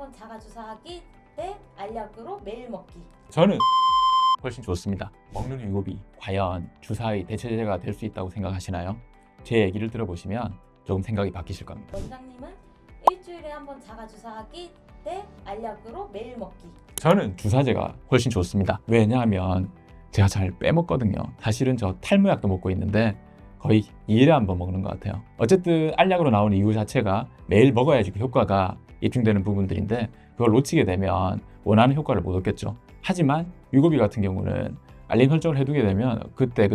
한번 자가 주사하기 대 알약으로 매일 먹기. 저는 훨씬 좋습니다. 먹는 위고비 과연 주사의 대체제가 될 수 있다고 생각하시나요? 제 얘기를 들어보시면 조금 생각이 바뀌실 겁니다. 원장님은 일주일에 한번 자가 주사하기 대 알약으로 매일 먹기. 저는 주사제가 훨씬 좋습니다. 왜냐하면 제가 잘 빼먹거든요. 사실은 저 탈모약도 먹고 있는데 거의 2일에 한 번 먹는 것 같아요. 어쨌든 알약으로 나오는 이유 자체가 매일 먹어야지 그 효과가 입증되는 부분들인데 그걸 놓치게 되면 원하는 효과를 못 얻겠죠. 하지만 위고비 같은 경우는 알림 설정을 해두게 되면 그때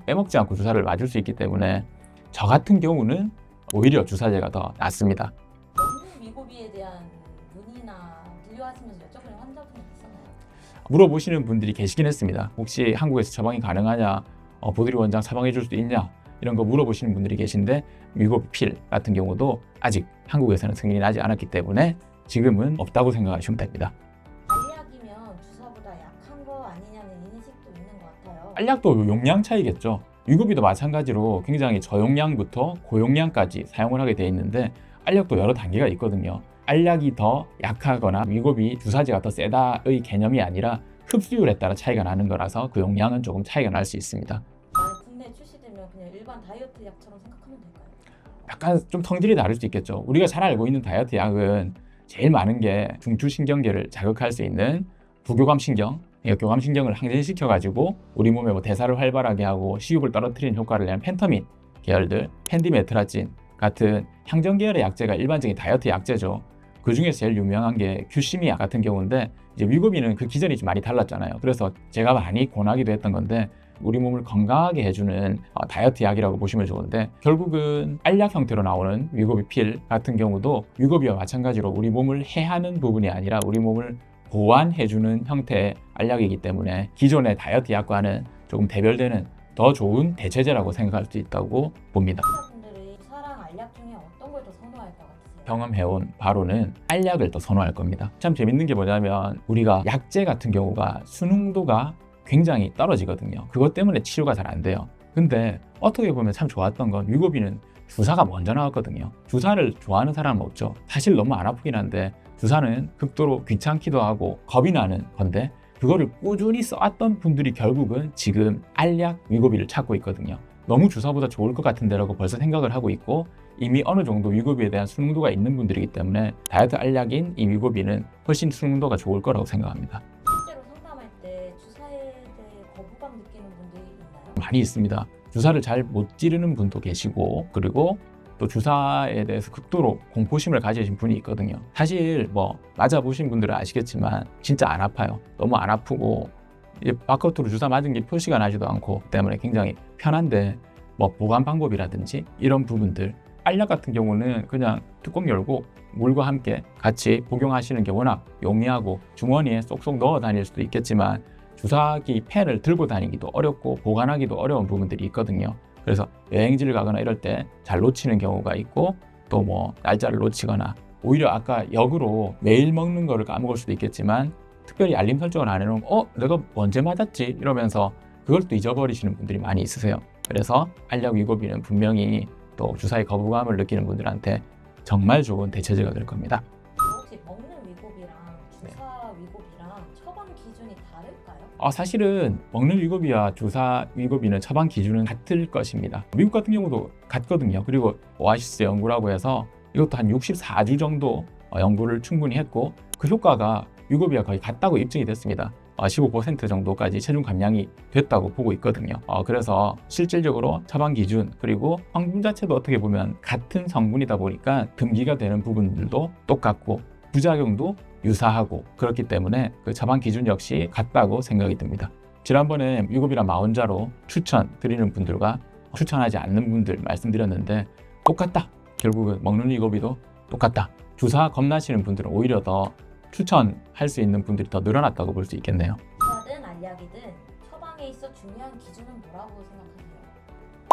빼먹지 않고 주사를 맞을 수 있기 때문에 저 같은 경우는 오히려 주사제가 더 낫습니다. 먹는 위고비에 대한 문의나 진료하시면서 여쭤보는 환자분이 있었나요? 물어보시는 분들이 계시긴 했습니다. 혹시 한국에서 처방이 가능하냐, 보드리 원장 처방해 줄 수 있냐 이런 거 물어보시는 분들이 계신데 위고비 필 같은 경우도 아직 한국에서는 승인이 나지 않았기 때문에 지금은 없다고 생각하시면 됩니다. 알약이면 주사보다 약한 거 아니냐는 인식도 있는 것 같아요. 알약도 용량 차이겠죠. 위고비도 마찬가지로 굉장히 저용량부터 고용량까지 사용을 하게 되어 있는데 알약도 여러 단계가 있거든요. 알약이 더 약하거나 위고비 주사제가 더 세다의 개념이 아니라 흡수율에 따라 차이가 나는 거라서 그 용량은 조금 차이가 날 수 있습니다. 만약 국내에 출시되면 그냥 일반 다이어트 약처럼 생각하면 될까요? 약간 좀 성질이 다를 수 있겠죠. 우리가 잘 알고 있는 다이어트 약은 제일 많은 게 중추신경계를 자극할 수 있는 부교감신경, 교감신경을 항진시켜가지고 우리 몸의 뭐 대사를 활발하게 하고 식욕을 떨어뜨리는 효과를 내는 펜터민 계열들, 펜디메트라진 같은 향정 계열의 약제가 일반적인 다이어트 약제죠. 그 중에서 제일 유명한 게 규시미약 같은 경우인데 이제 위고비는 그 기전이 좀 많이 달랐잖아요. 그래서 제가 많이 권하기도 했던 건데 우리 몸을 건강하게 해주는 다이어트 약이라고 보시면 좋은데 결국은 알약 형태로 나오는 위고비 필 같은 경우도 위고비와 마찬가지로 우리 몸을 해하는 부분이 아니라 우리 몸을 보완해주는 형태의 알약이기 때문에 기존의 다이어트 약과는 조금 대별되는 더 좋은 대체제라고 생각할 수 있다고 봅니다. 환자분들이 주사랑 알약 중에 어떤 걸 더 선호할 것 같으세요? 경험해온 바로는 알약을 더 선호할 겁니다. 참 재밌는 게 뭐냐면 우리가 약제 같은 경우가 수능도가 굉장히 떨어지거든요. 그것 때문에 치료가 잘 안 돼요. 근데 어떻게 보면 참 좋았던 건 위고비는 주사가 먼저 나왔거든요. 주사를 좋아하는 사람은 없죠. 사실 너무 안 아프긴 한데 주사는 극도로 귀찮기도 하고 겁이 나는 건데 그거를 꾸준히 써왔던 분들이 결국은 지금 알약 위고비를 찾고 있거든요. 너무 주사보다 좋을 것 같은데라고 벌써 생각을 하고 있고 이미 어느 정도 위고비에 대한 수능도가 있는 분들이기 때문에 다이어트 알약인 이 위고비는 훨씬 수능도가 좋을 거라고 생각합니다. 실제로 상담할 때 주사에 대해 거부감 느끼는 분들이 있나요? 많이 있습니다. 주사를 잘 못 찌르는 분도 계시고 그리고 또 주사에 대해서 극도로 공포심을 가지신 분이 있거든요. 사실 뭐 맞아보신 분들은 아시겠지만 진짜 안 아파요. 너무 안 아프고 이제 바깥으로 주사 맞은 게 표시가 나지도 않고 때문에 굉장히 편한데 뭐 보관 방법이라든지 이런 부분들 알약 같은 경우는 그냥 뚜껑 열고 물과 함께 같이 복용하시는 게 워낙 용이하고 주머니에 쏙쏙 넣어 다닐 수도 있겠지만 주사기 펜을 들고 다니기도 어렵고 보관하기도 어려운 부분들이 있거든요. 그래서 여행지를 가거나 이럴 때 잘 놓치는 경우가 있고 또 뭐 날짜를 놓치거나 오히려 아까 역으로 매일 먹는 거를 까먹을 수도 있겠지만 특별히 알림 설정을 안 해놓으면 내가 언제 맞았지? 이러면서 그걸 또 잊어버리시는 분들이 많이 있으세요. 그래서 알약 위고비는 분명히 또 주사의 거부감을 느끼는 분들한테 정말 좋은 대체제가 될 겁니다. 혹시 먹는 위고비랑 주사 위고비랑 처방 기준이 다를까요? 사실은 먹는 위고비와 주사 위고비는 처방 기준은 같을 것입니다. 미국 같은 경우도 같거든요. 그리고 오아시스 연구라고 해서 이것도 한 64주 정도 연구를 충분히 했고 그 효과가 위고비와 거의 같다고 입증이 됐습니다. 15% 정도까지 체중 감량이 됐다고 보고 있거든요. 그래서 실질적으로 처방 기준 그리고 성분 자체도 어떻게 보면 같은 성분이다 보니까 금기가 되는 부분들도 똑같고 부작용도 유사하고 그렇기 때문에 그 처방 기준 역시 같다고 생각이 듭니다. 지난번에 위고비랑 마원자로 추천드리는 분들과 추천하지 않는 분들 말씀드렸는데 똑같다. 결국은 먹는 위고비도 똑같다. 주사 겁나시는 분들은 오히려 더 추천할 수 있는 분들이 더 늘어났다고 볼 수 있겠네요. 주사든 알약이든 처방에 있어 중요한 기준은 뭐라고 생각하세요?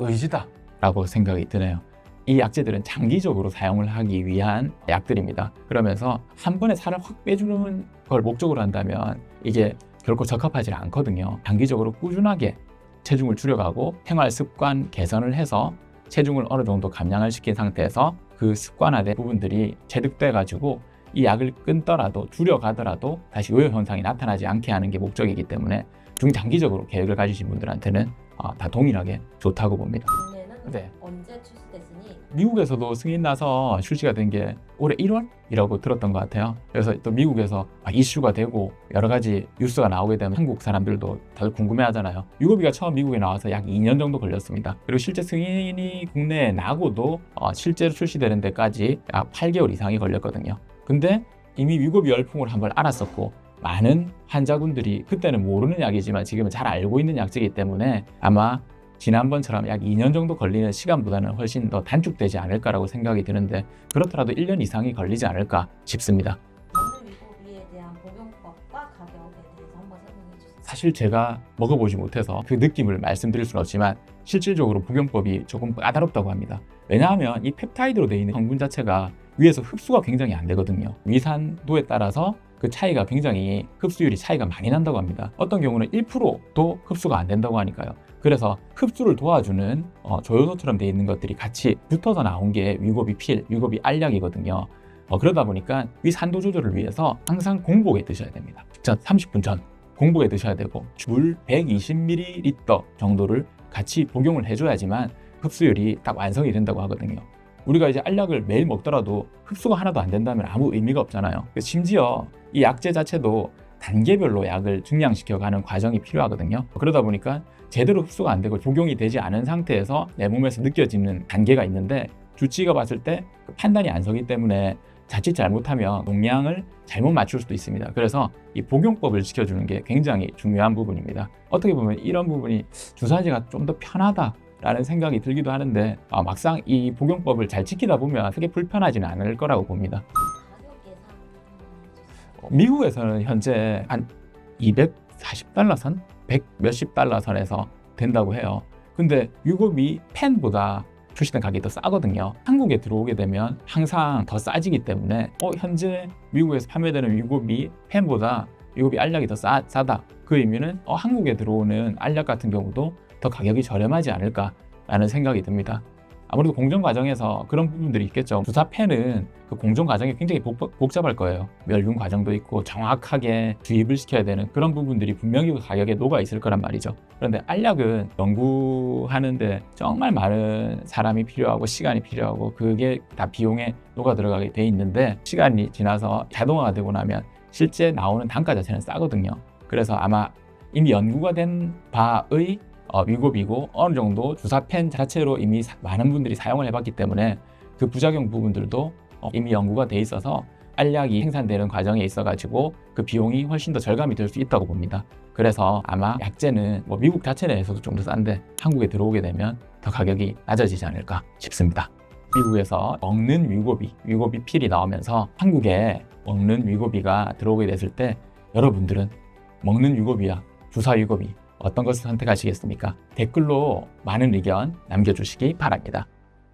의지다 라고 생각이 드네요. 이 약제들은 장기적으로 사용을 하기 위한 약들입니다. 그러면서 한 번에 살을 확 빼주는 걸 목적으로 한다면 이게 결코 적합하지 않거든요. 장기적으로 꾸준하게 체중을 줄여가고 생활 습관 개선을 해서 체중을 어느 정도 감량을 시킨 상태에서 그 습관화된 부분들이 체득돼 가지고 이 약을 끊더라도 줄여가더라도 다시 요요 현상이 나타나지 않게 하는 게 목적이기 때문에 중장기적으로 계획을 가지신 분들한테는 다 동일하게 좋다고 봅니다. 국내는 네. 언제 출시됐으니 미국에서도 승인 나서 출시가 된 게 올해 1월이라고 들었던 것 같아요. 그래서 또 미국에서 이슈가 되고 여러 가지 뉴스가 나오게 되면 한국 사람들도 다들 궁금해하잖아요. 위고비가 처음 미국에 나와서 약 2년 정도 걸렸습니다. 그리고 실제 승인이 국내에 나고도 실제로 출시되는 데까지 약 8개월 이상이 걸렸거든요. 근데 이미 위고비 열풍을 한번 알았었고 많은 환자분들이 그때는 모르는 약이지만 지금은 잘 알고 있는 약제이기 때문에 아마 지난번처럼 약 2년 정도 걸리는 시간보다는 훨씬 더 단축되지 않을까라고 생각이 드는데 그렇더라도 1년 이상이 걸리지 않을까 싶습니다. 먹는 위고비에 대한 복용법과 가격에 대해서 한번 설명해 주세요. 사실 제가 먹어보지 못해서 그 느낌을 말씀드릴 수는 없지만 실질적으로 복용법이 조금 까다롭다고 합니다. 왜냐하면 이 펩타이드로 되어 있는 성분 자체가 위에서 흡수가 굉장히 안 되거든요. 위산도에 따라서 그 차이가 굉장히 흡수율이 차이가 많이 난다고 합니다. 어떤 경우는 1%도 흡수가 안 된다고 하니까요. 그래서 흡수를 도와주는 조효소처럼 되어 있는 것들이 같이 붙어서 나온 게 위고비 필, 위고비 알약이거든요. 그러다 보니까 위산도 조절을 위해서 항상 공복에 드셔야 됩니다. 직전 30분 전 공복에 드셔야 되고 물 120ml 정도를 같이 복용을 해줘야지만 흡수율이 딱 완성이 된다고 하거든요. 우리가 이제 알약을 매일 먹더라도 흡수가 하나도 안 된다면 아무 의미가 없잖아요. 심지어 이 약제 자체도 단계별로 약을 증량시켜가는 과정이 필요하거든요. 그러다 보니까 제대로 흡수가 안 되고 복용이 되지 않은 상태에서 내 몸에서 느껴지는 단계가 있는데 주치의가 봤을 때 그 판단이 안 서기 때문에 자칫 잘못하면 용량을 잘못 맞출 수도 있습니다. 그래서 이 복용법을 지켜주는 게 굉장히 중요한 부분입니다. 어떻게 보면 이런 부분이 주사제가 좀 더 편하다라는 생각이 들기도 하는데 막상 이 복용법을 잘 지키다 보면 크게 불편하지는 않을 거라고 봅니다. 가격 예상 해주세요. 미국에서는 현재 한 240달러 선? 100 몇십 달러 선에서 된다고 해요. 근데 위고비 펜보다 출시된 가격이 더 싸거든요. 한국에 들어오게 되면 항상 더 싸지기 때문에 현재 미국에서 판매되는 위고비 펜보다 위고비 알약이 더 싸다. 그 의미는 한국에 들어오는 알약 같은 경우도 더 가격이 저렴하지 않을까라는 생각이 듭니다. 아무래도 공정 과정에서 그런 부분들이 있겠죠. 주사 펜은 그 공정 과정이 굉장히 복잡할 거예요. 멸균 과정도 있고 정확하게 주입을 시켜야 되는 그런 부분들이 분명히 그 가격에 녹아 있을 거란 말이죠. 그런데 알약은 연구하는데 정말 많은 사람이 필요하고 시간이 필요하고 그게 다 비용에 녹아 들어가게 돼 있는데 시간이 지나서 자동화가 되고 나면 실제 나오는 단가 자체는 싸거든요. 그래서 아마 이미 연구가 된 바의 위고비고 어느 정도 주사펜 자체로 이미 많은 분들이 사용을 해봤기 때문에 그 부작용 부분들도 이미 연구가 돼 있어서 알약이 생산되는 과정에 있어가지고 그 비용이 훨씬 더 절감이 될 수 있다고 봅니다. 그래서 아마 약제는 미국 자체 내에서도 좀 더 싼데 한국에 들어오게 되면 더 가격이 낮아지지 않을까 싶습니다. 미국에서 먹는 위고비 필이 나오면서 한국에 먹는 위고비가 들어오게 됐을 때 여러분들은 먹는 위고비와 주사 위고비 어떤 것을 선택하시겠습니까? 댓글로 많은 의견 남겨주시기 바랍니다.